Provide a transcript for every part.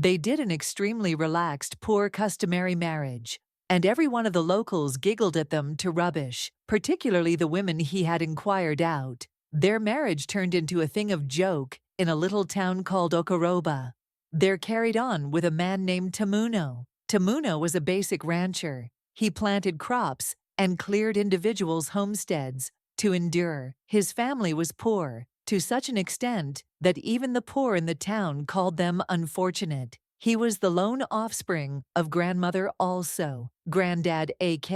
They did an extremely relaxed, poor customary marriage, and every one of the locals giggled at them to rubbish, particularly the women he had inquired out. Their marriage turned into a thing of joke in a little town called Okoroba. They're carried on with a man named Tamuno. Tamuno was a basic rancher. He planted crops and cleared individuals' homesteads to endure. His family was poor, to such an extent that even the poor in the town called them unfortunate. He was the lone offspring of grandmother also, Granddad AK.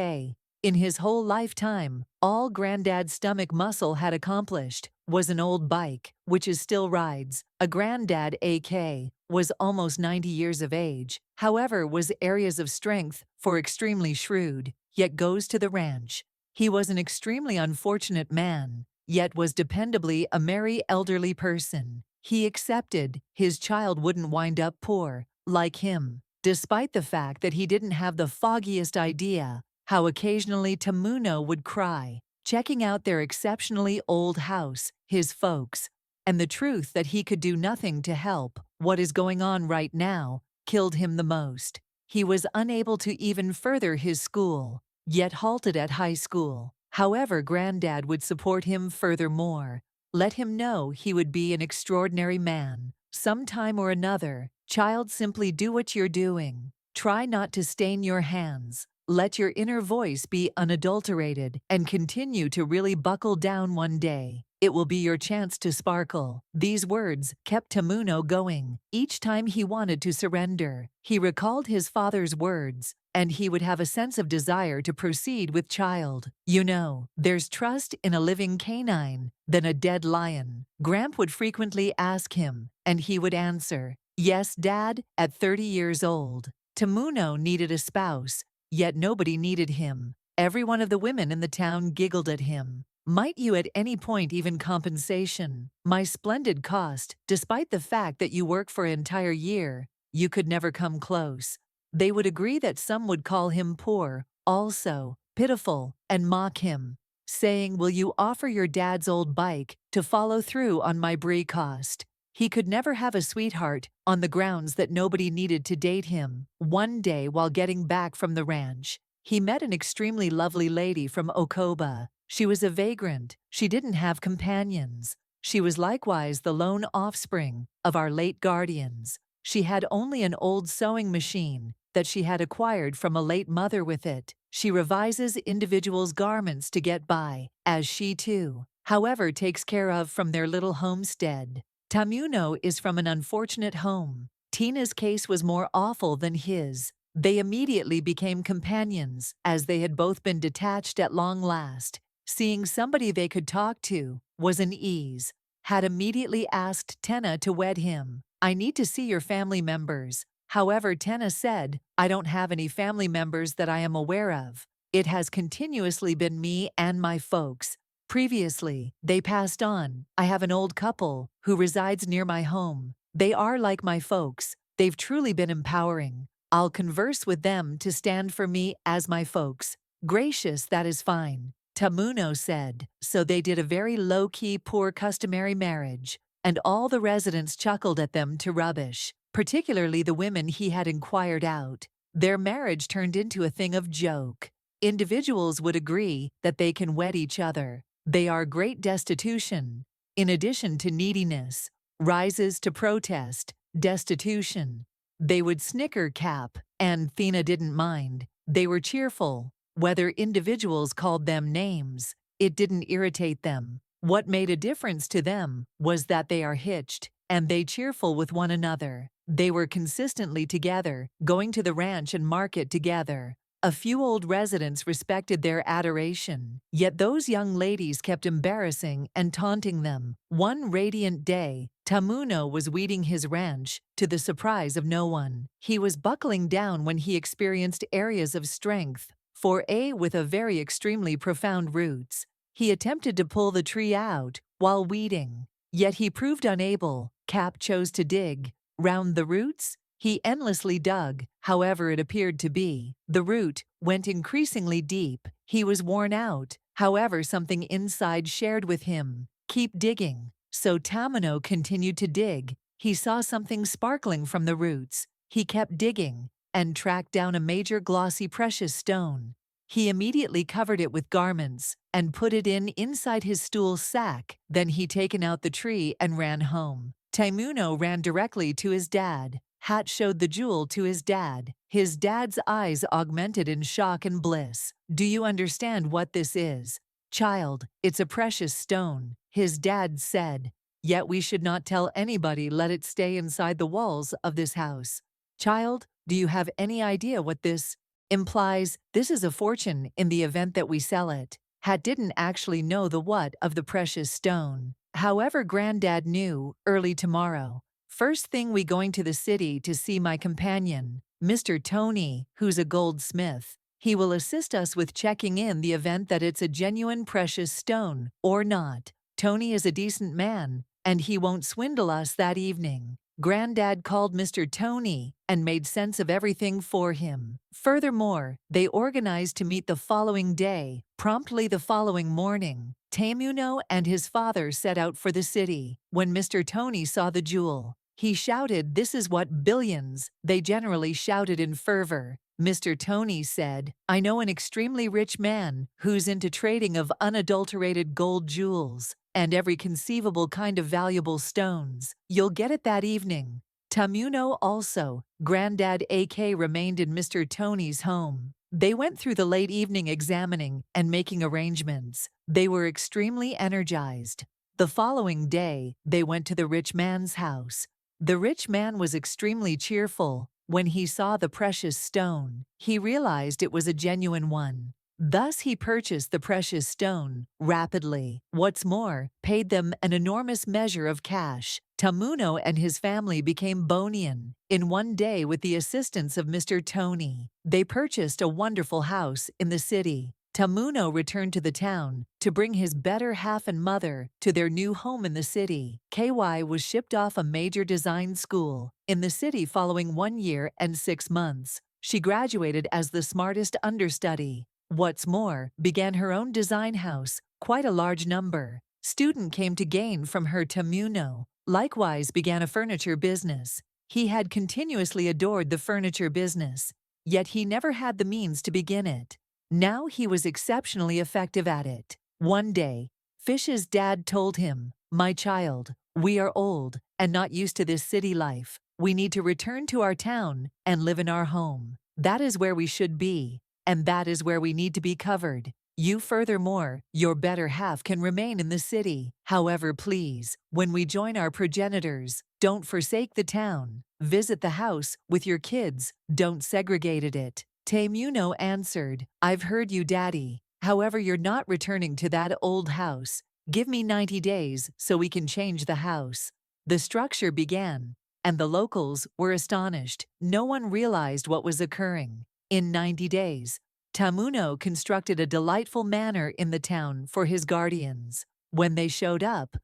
In his whole lifetime, all Granddad's stomach muscle had accomplished was an old bike, which is still rides. A Granddad AK was almost 90 years of age, however was areas of strength for extremely shrewd, yet goes to the ranch. He was an extremely unfortunate man, yet was dependably a merry elderly person. He accepted his child wouldn't wind up poor, like him, despite the fact that he didn't have the foggiest idea how occasionally Tamuno would cry, checking out their exceptionally old house, his folks, and the truth that he could do nothing to help what is going on right now killed him the most. He was unable to even further his school, yet halted at high school. However, Granddad would support him furthermore, let him know he would be an extraordinary man. Sometime or another, child, simply do what you're doing. Try not to stain your hands. Let your inner voice be unadulterated and continue to really buckle down one day. It will be your chance to sparkle. These words kept Tamuno going. Each time he wanted to surrender, he recalled his father's words, and he would have a sense of desire to proceed with child. You know, there's trust in a living canine than a dead lion. Gramp would frequently ask him, and he would answer, "Yes, Dad," at 30 years old. Tamuno needed a spouse, yet nobody needed him. Every one of the women in the town giggled at him. Might you at any point even compensation? My splendid cost, despite the fact that you work for an entire year, you could never come close. They would agree that some would call him poor, also, pitiful, and mock him, saying, "Will you offer your dad's old bike to follow through on my brie cost?" He could never have a sweetheart on the grounds that nobody needed to date him. One day, while getting back from the ranch, he met an extremely lovely lady from Okoba. She was a vagrant. She didn't have companions. She was likewise the lone offspring of our late guardians. She had only an old sewing machine that she had acquired from a late mother. With it, she revises individuals' garments to get by, as she too, however, takes care of from their little homestead. Tamuno is from an unfortunate home. Tina's case was more awful than his. They immediately became companions, as they had both been detached at long last. Seeing somebody they could talk to was an ease. Had immediately asked Tenna to wed him. "I need to see your family members." However, Tenna said, "I don't have any family members that I am aware of. It has continuously been me and my folks. Previously, they passed on. I have an old couple who resides near my home. They are like my folks. They've truly been empowering. I'll converse with them to stand for me as my folks." "Gracious, that is fine," Tamuno said. So they did a very low-key, poor customary marriage, and all the residents chuckled at them to rubbish, particularly the women he had inquired out. Their marriage turned into a thing of joke. Individuals would agree that they can wed each other. They are great destitution. In addition to neediness, rises to protest, destitution. They would snicker cap, and Thina didn't mind. They were cheerful. Whether individuals called them names, it didn't irritate them. What made a difference to them was that they are hitched, and they cheerful with one another. They were consistently together, going to the ranch and market together. A few old residents respected their adoration, yet those young ladies kept embarrassing and taunting them. One radiant day, Tamuno was weeding his ranch, to the surprise of no one. He was buckling down when he experienced areas of strength, with a very extremely profound roots. He attempted to pull the tree out while weeding, yet he proved unable. Cap chose to dig round the roots. He endlessly dug, however it appeared to be. The root went increasingly deep. He was worn out, however something inside shared with him, "Keep digging." So Tamino continued to dig. He saw something sparkling from the roots. He kept digging and tracked down a major glossy precious stone. He immediately covered it with garments and put it inside his stool sack. Then he taken out the tree and ran home. Taimuno ran directly to his dad. Hat showed the jewel to his dad. His dad's eyes augmented in shock and bliss. "Do you understand what this is?" "Child, it's a precious stone," his dad said. "Yet we should not tell anybody, let it stay inside the walls of this house." "Child, do you have any idea what this implies?" "This is a fortune in the event that we sell it." Hat didn't actually know the what of the precious stone. However, Granddad knew. "Early tomorrow. First thing we going to the city to see my companion, Mr. Tony, who's a goldsmith. He will assist us with checking in the event that it's a genuine precious stone or not. Tony is a decent man, and he won't swindle us that evening." Granddad called Mr. Tony and made sense of everything for him. Furthermore, they organized to meet the following day. Promptly the following morning, Taimuno and his father set out for the city. When Mr. Tony saw the jewel, he shouted, "This is what billions!" They generally shouted in fervor. Mr. Tony said, "I know an extremely rich man who's into trading of unadulterated gold jewels and every conceivable kind of valuable stones. You'll get it that evening." Tamuno also, Granddad AK remained in Mr. Tony's home. They went through the late evening examining and making arrangements. They were extremely energized. The following day, they went to the rich man's house. The rich man was extremely cheerful. When he saw the precious stone, he realized it was a genuine one. Thus he purchased the precious stone rapidly. What's more, paid them an enormous measure of cash. Tamuno and his family became Bonian in one day with the assistance of Mr. Tony. They purchased a wonderful house in the city. Tamuno returned to the town to bring his better half and mother to their new home in the city. KY was shipped off a major design school in the city following 1 year and 6 months. She graduated as the smartest understudy. What's more, began her own design house, quite a large number. Student came to gain from her. Tamuno likewise began a furniture business. He had continuously adored the furniture business, yet he never had the means to begin it. Now he was exceptionally effective at it. One day, Fish's dad told him, "My child, we are old and not used to this city life. We need to return to our town and live in our home. That is where we should be, and that is where we need to be covered. You furthermore, your better half can remain in the city. However, please, when we join our progenitors, don't forsake the town. Visit the house with your kids, don't segregate it." Tamuno answered, "I've heard you, Daddy. However, you're not returning to that old house. Give me 90 days so we can change the house." The structure began, and the locals were astonished. No one realized what was occurring. In 90 days, Tamuno constructed a delightful manor in the town for his guardians. When they showed up,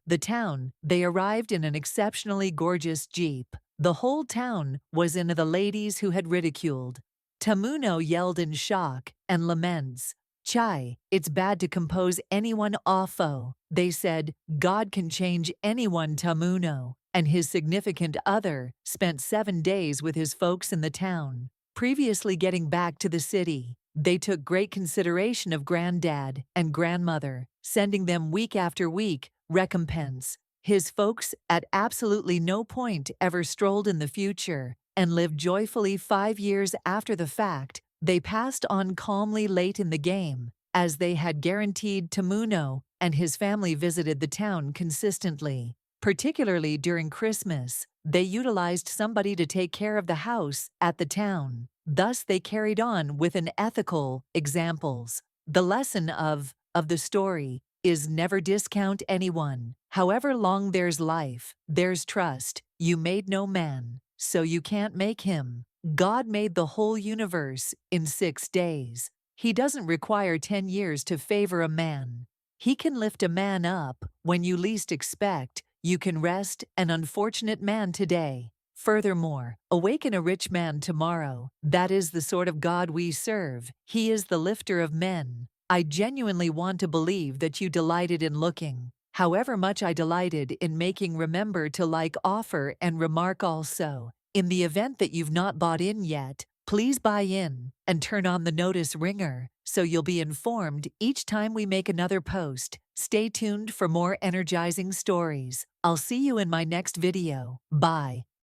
they arrived in an exceptionally gorgeous jeep. The whole town was into the ladies who had ridiculed. Tamuno yelled in shock and laments, "Chai, it's bad to compose anyone awful." They said, "God can change anyone." Tamuno and his significant other spent 7 days with his folks in the town. Previously getting back to the city, they took great consideration of Granddad and Grandmother, sending them week after week recompense. His folks at absolutely no point ever strolled in the future and lived joyfully. 5 years after the fact, they passed on calmly late in the game, as they had guaranteed. Tamuno and his family visited the town consistently. Particularly during Christmas, they utilized somebody to take care of the house at the town. Thus they carried on with an ethical examples. The lesson of the story is never discount anyone. However long there's life, there's trust. You made no man, so you can't make him. God made the whole universe in 6 days. He doesn't require 10 years to favor a man. He can lift a man up when you least expect. You can rest an unfortunate man today. Furthermore, awaken a rich man tomorrow. That is the sort of God we serve. He is the lifter of men. I genuinely want to believe that you delighted in looking. However much I delighted in making. Remember to like, offer, and remark also. In the event that you've not bought in yet, please buy in and turn on the notice ringer so you'll be informed each time we make another post. Stay tuned for more energizing stories. I'll see you in my next video. Bye.